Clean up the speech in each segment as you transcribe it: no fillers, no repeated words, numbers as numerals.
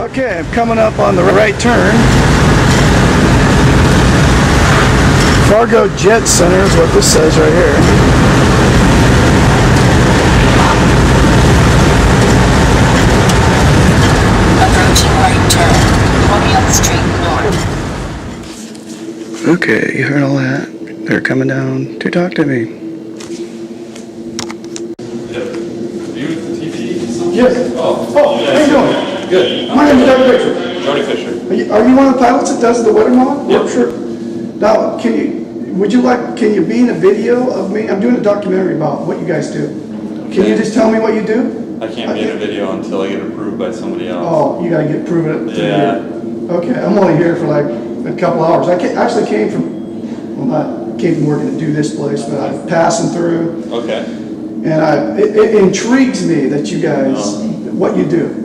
Okay, I'm coming up on the right turn. Fargo Jet Center is what this says right here. Approaching right turn, 20th Street North. Okay, you heard all that. They're coming down to talk to me. Yes. Oh, how you doing? good. My name is Doug Bickford. Jody Fisher. Are you one of the pilots that does the weather model? Yep. Sure. Now, can you be in a video of me? I'm doing a documentary about what you guys do. Can you just tell me what you do? I can't be in a video until I get approved by somebody else. Oh, you gotta get proven it. Yeah. Okay, I'm only here for like a couple hours. I actually came from working to do this place, but I'm passing through. Okay. And it intrigues me that you guys, what you do.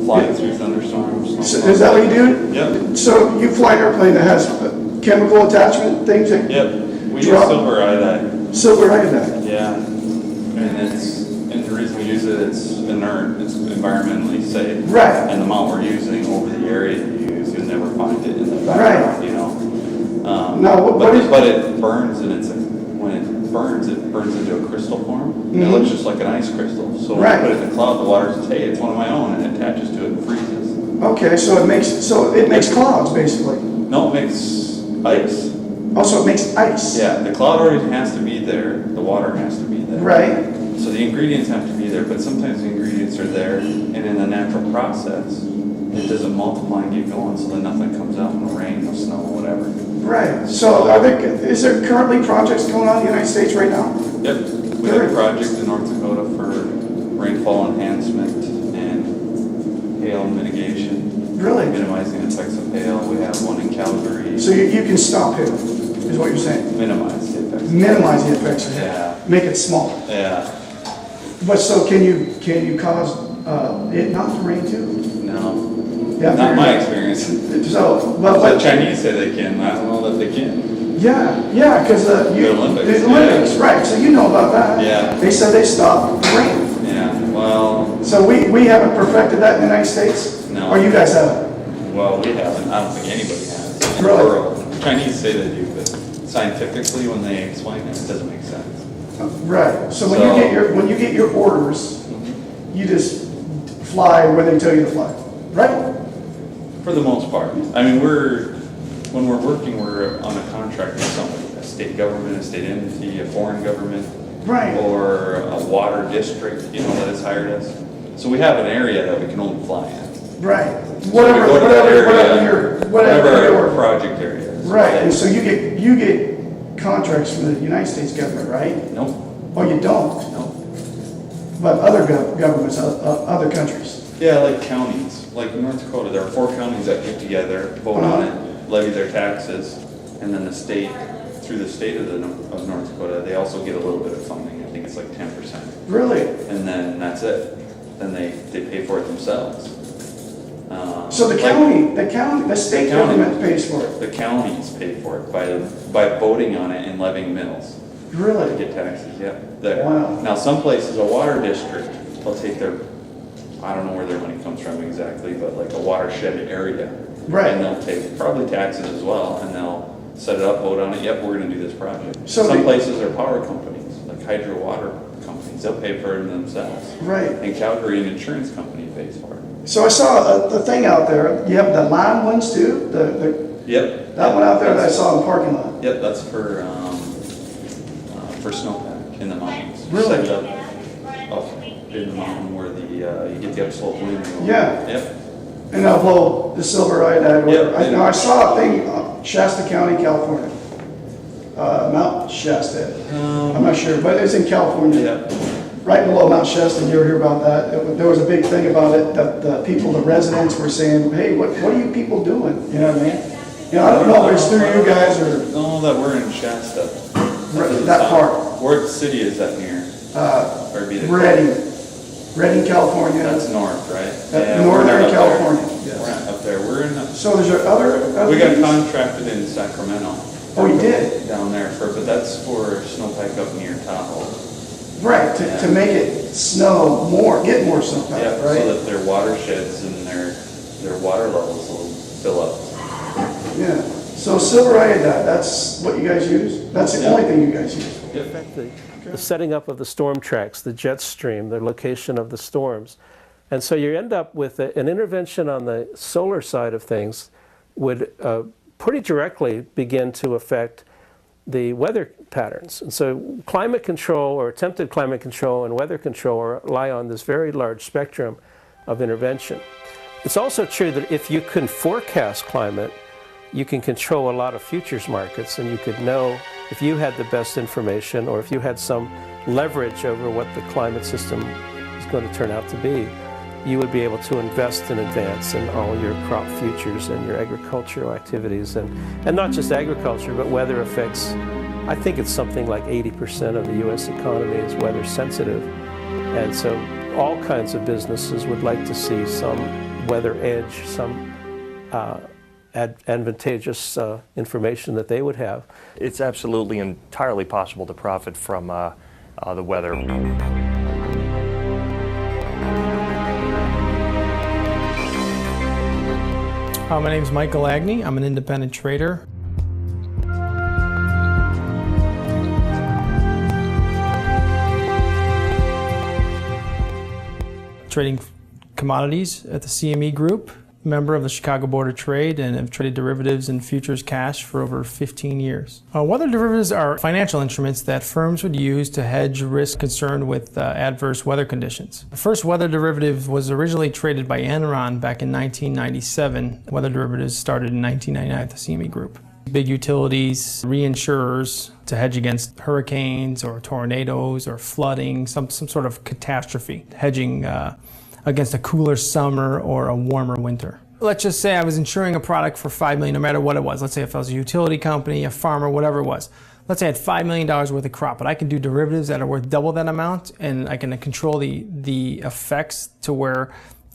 Flying through thunderstorms. So is that what you do? Yep. So you fly an airplane that has chemical attachment things that Yep. We use drop? silver iodide. Silver iodide. Yeah. And the reason we use it, it's inert, it's environmentally safe. Right. And the amount we're using over the area you use, you'll never find it in the Right. background, you know. Now, but it burns, and when it burns into a crystal form. Mm-hmm. It looks just like an ice crystal. So when Right. you put it in the cloud, the water says, hey, it's one of my own, and it attaches to it and freezes. Okay, so it makes clouds basically. No, it makes ice. Also, it makes ice. Yeah, the cloud already has to be there. The water has to be there. Right. So the ingredients have to be there, but sometimes the ingredients are there, and in the natural process, it doesn't multiply and get going, so then nothing comes out, no rain, no snow, whatever. Right. So is there currently projects going on in the United States right now? Yep. We have a project in North Dakota for rainfall enhancement and hail mitigation. Really? Minimizing the effects of hail. We have one in Calgary. So you can stop hail, is what you're saying? Minimize the effects. Minimize the effects of hail. Yeah. Make it small. Yeah. But so can you cause it not to rain too? No. Yeah, Not my experience. So, The but Chinese say they can. I don't know that they can. yeah, because The Olympics, the Olympics, yeah. right? So you know about that. Yeah. They said they stopped the rain. Yeah. Well. So we haven't perfected that in the United States. No. Or you guys haven't. Well, we haven't. I don't think anybody has. In Really? the world. The Chinese say they do, but scientifically, when they explain it, it doesn't make sense. Right. So when So- you get your orders, you just fly where they tell you to fly, right? For the most part. I mean, when we're working, we're on a contract with somebody, a state government, a state entity, a foreign government, Right. or a water district, that has hired us. So we have an area that we can only fly in. Right. So we go to that area, Whatever our your project area is. right. And so you get contracts from the United States government, right? Nope. Oh, you don't. Nope. But other governments, other countries. Yeah, like counties, like in North Dakota, there are 4 counties that get together, vote on it, levy their taxes, and then the state, through the state of North Dakota, they also get a little bit of funding. I think it's like 10%. Really? And then that's it. Then they pay for it themselves. So the state government pays for it. The counties pay for it by voting on it and levying mills to Really? get taxes. Yep, there. Wow. Now, some places, a water district, they'll take their, I don't know where their money comes from exactly, but like a watershed area. Right. And they'll take probably taxes as well, and they'll set it up, vote on it, yep, we're gonna do this project. So Some the- places are power companies, like hydro water companies, they'll pay for it themselves. Right. And Calgary, an insurance company pays for it. So I saw a thing out there. You have the lime ones too. Yep. That one out there that I That's- saw in the parking lot. Yep, that's for snowpack in the mountains. Really? Set it up in the mountain where you get the upslope wind. Yeah. Yep. And they'll blow the silver iodide. Yep. I saw a thing, Shasta County, California. Mount Shasta. I'm not sure, but it's in California. Yep. Right below Mount Shasta. You ever hear about that? There was a big thing about it that the people, the residents were saying, hey, what are you people doing? You know what I mean? I don't know if it's through you guys or No, that we're in Shasta. that part. Where the city is that near? Or be the Redding, California. That's north, right? Northern we're not up California. there. We're not up there. We're in. So there's other We got things? contracted in Sacramento. Oh, you did? Down there but that's for snowpack up near Tahoe. Right, to make it snow more, get more snowpack, Yeah, right? so that their watersheds and their water levels will fill up. Yeah, so silver iodide, that's what you guys use? That's the only thing you guys use? The setting up of the storm tracks, the jet stream, the location of the storms. And so you end up with an intervention on the solar side of things would pretty directly begin to affect the weather patterns. And so climate control or attempted climate control and weather control rely on this very large spectrum of intervention. It's also true that if you can forecast climate, you can control a lot of futures markets, and you could know if you had the best information or if you had some leverage over what the climate system is going to turn out to be, you would be able to invest in advance in all your crop futures and your agricultural activities, and not just agriculture, but weather effects. I think it's something like 80% of the U.S. economy is weather sensitive, and so all kinds of businesses would like to see some weather edge, some advantageous information that they would have. It's absolutely entirely possible to profit from the weather. My name is Michael Agney. I'm an independent trader. Trading commodities at the CME Group, member of the Chicago Board of Trade, and have traded derivatives and futures cash for over 15 years. Weather derivatives are financial instruments that firms would use to hedge risk concerned with adverse weather conditions. The first weather derivative was originally traded by Enron back in 1997. Weather derivatives started in 1999 at the CME Group. Big utilities, reinsurers to hedge against hurricanes or tornadoes or flooding, some sort of catastrophe, hedging against a cooler summer or a warmer winter. Let's just say I was insuring a product for $5 million, no matter what it was. Let's say if I was a utility company, a farmer, whatever it was. Let's say I had $5 million worth of crop, but I can do derivatives that are worth double that amount, and I can control the effects to where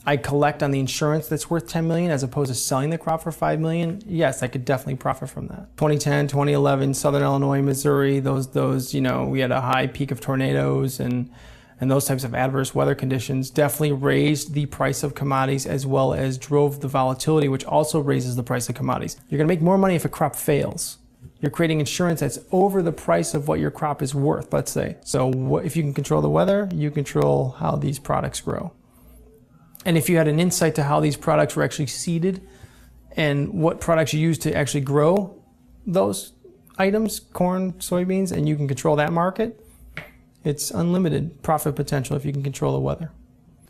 I collect on the insurance that's worth $10 million as opposed to selling the crop for $5 million. Yes, I could definitely profit from that. 2010, 2011, Southern Illinois, Missouri, those, we had a high peak of tornadoes and those types of adverse weather conditions definitely raised the price of commodities as well as drove the volatility, which also raises the price of commodities. You're going to make more money if a crop fails. You're creating insurance that's over the price of what your crop is worth, let's say. So if you can control the weather, you control how these products grow. And if you had an insight to how these products were actually seeded and what products you use to actually grow those items, corn, soybeans, and you can control that market, it's unlimited profit potential if you can control the weather.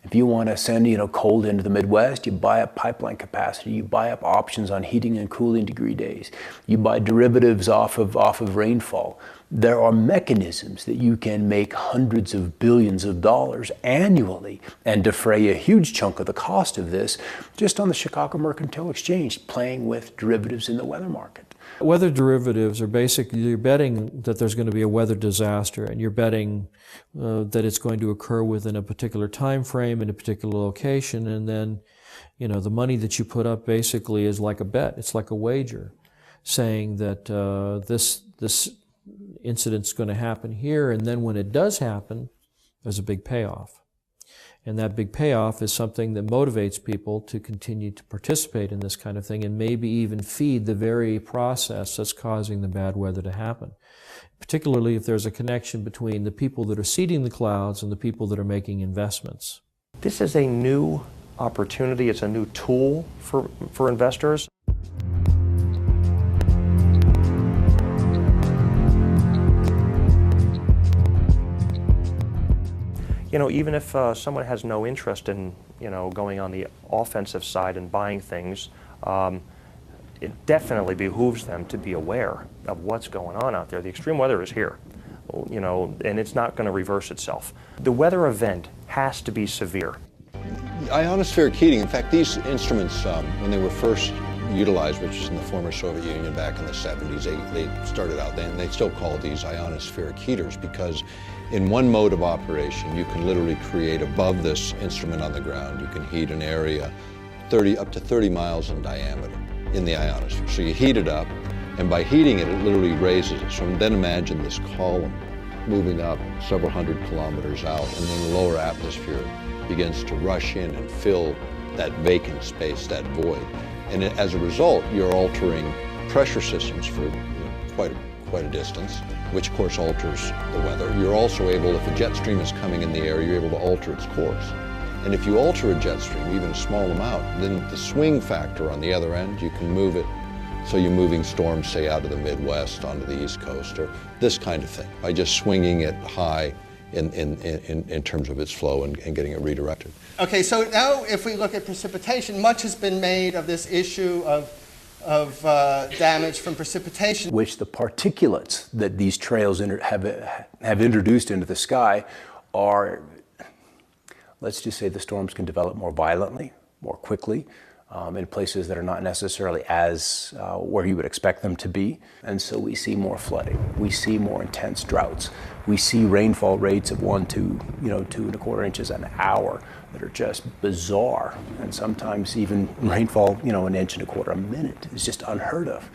If you want to send, cold into the Midwest, you buy up pipeline capacity, you buy up options on heating and cooling degree days, you buy derivatives off of rainfall. There are mechanisms that you can make hundreds of billions of dollars annually and defray a huge chunk of the cost of this just on the Chicago Mercantile Exchange, playing with derivatives in the weather market. Weather derivatives are basically, you're betting that there's going to be a weather disaster, and you're betting that it's going to occur within a particular time frame in a particular location, and then, the money that you put up basically is like a bet. It's like a wager, saying that this incident's going to happen here, and then when it does happen, there's a big payoff. And that big payoff is something that motivates people to continue to participate in this kind of thing and maybe even feed the very process that's causing the bad weather to happen. Particularly if there's a connection between the people that are seeding the clouds and the people that are making investments. This is a new opportunity. It's a new tool for investors. Even if someone has no interest in, going on the offensive side and buying things, it definitely behooves them to be aware of what's going on out there. The extreme weather is here, and it's not going to reverse itself. The weather event has to be severe. Ionospheric heating, in fact, these instruments, when they were first utilized, which is in the former Soviet Union back in the 70s, they started out then, they still call these ionospheric heaters because in one mode of operation, you can literally create above this instrument on the ground, you can heat an area up to 30 miles in diameter in the ionosphere. So you heat it up, and by heating it, it literally raises it. So then imagine this column moving up several hundred kilometers out, and then the lower atmosphere begins to rush in and fill that vacant space, that void. And as a result, you're altering pressure systems for quite a distance, which of course alters the weather. You're also able, if a jet stream is coming in the air, you're able to alter its course. And if you alter a jet stream, even a small amount, then the swing factor on the other end, you can move it. So you're moving storms, say, out of the Midwest onto the East Coast, or this kind of thing, by just swinging it high in terms of its flow and getting it redirected. Okay, so now if we look at precipitation, much has been made of this issue of damage from precipitation. Which the particulates that these trails have introduced into the sky are, let's just say the storms can develop more violently, more quickly, in places that are not necessarily as where you would expect them to be. And so we see more flooding, we see more intense droughts, we see rainfall rates of 1 to 2¼ inches an hour that are just bizarre, and sometimes even rainfall 1 inch and 1/4 a minute is just unheard of.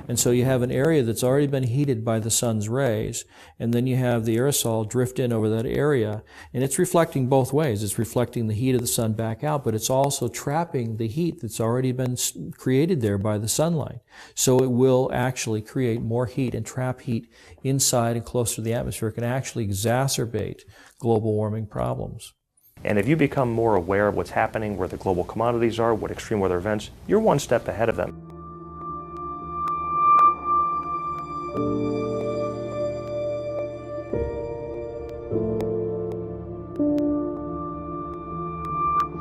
And so you have an area that's already been heated by the sun's rays, and then you have the aerosol drift in over that area, and it's reflecting both ways. It's reflecting the heat of the sun back out, but it's also trapping the heat that's already been created there by the sunlight. So it will actually create more heat and trap heat inside and closer to the atmosphere. It can actually exacerbate global warming problems. And if you become more aware of what's happening, where the global commodities are, what extreme weather events, you're one step ahead of them.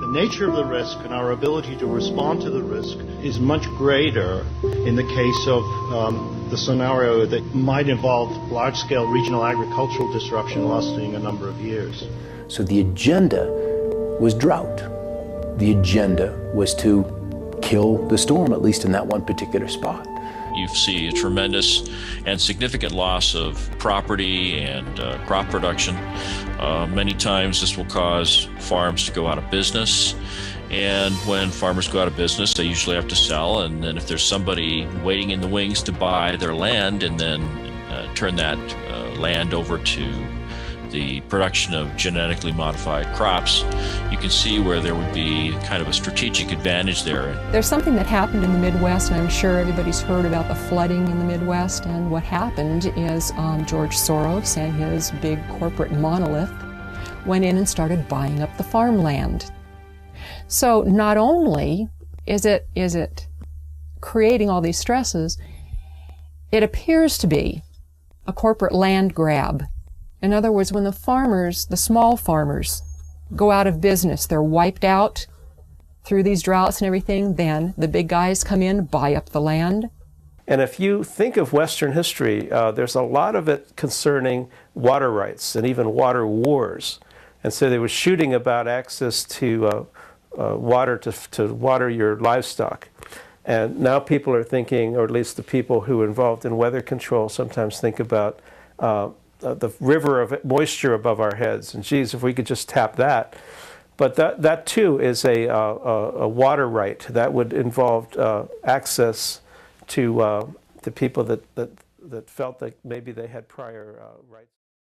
The nature of the risk and our ability to respond to the risk is much greater in the case of the scenario that might involve large-scale regional agricultural disruption lasting a number of years. So the agenda was drought. The agenda was to kill the storm, at least in that one particular spot. You see a tremendous and significant loss of property and crop production. Many times this will cause farms to go out of business. And when farmers go out of business, they usually have to sell. And then if there's somebody waiting in the wings to buy their land and then turn that land over to the production of genetically modified crops, you can see where there would be kind of a strategic advantage there. There's something that happened in the Midwest, and I'm sure everybody's heard about the flooding in the Midwest. And what happened is George Soros and his big corporate monolith went in and started buying up the farmland. So not only is it creating all these stresses, it appears to be a corporate land grab. In other words, when the farmers, the small farmers, go out of business, they're wiped out through these droughts and everything, then the big guys come in, buy up the land. And if you think of Western history, there's a lot of it concerning water rights and even water wars. And so they were shooting about access to water to water your livestock. And now people are thinking, or at least the people who are involved in weather control sometimes think about the river of moisture above our heads, and geez, if we could just tap that. But that too is a water right that would involve access to people that felt that maybe they had prior rights.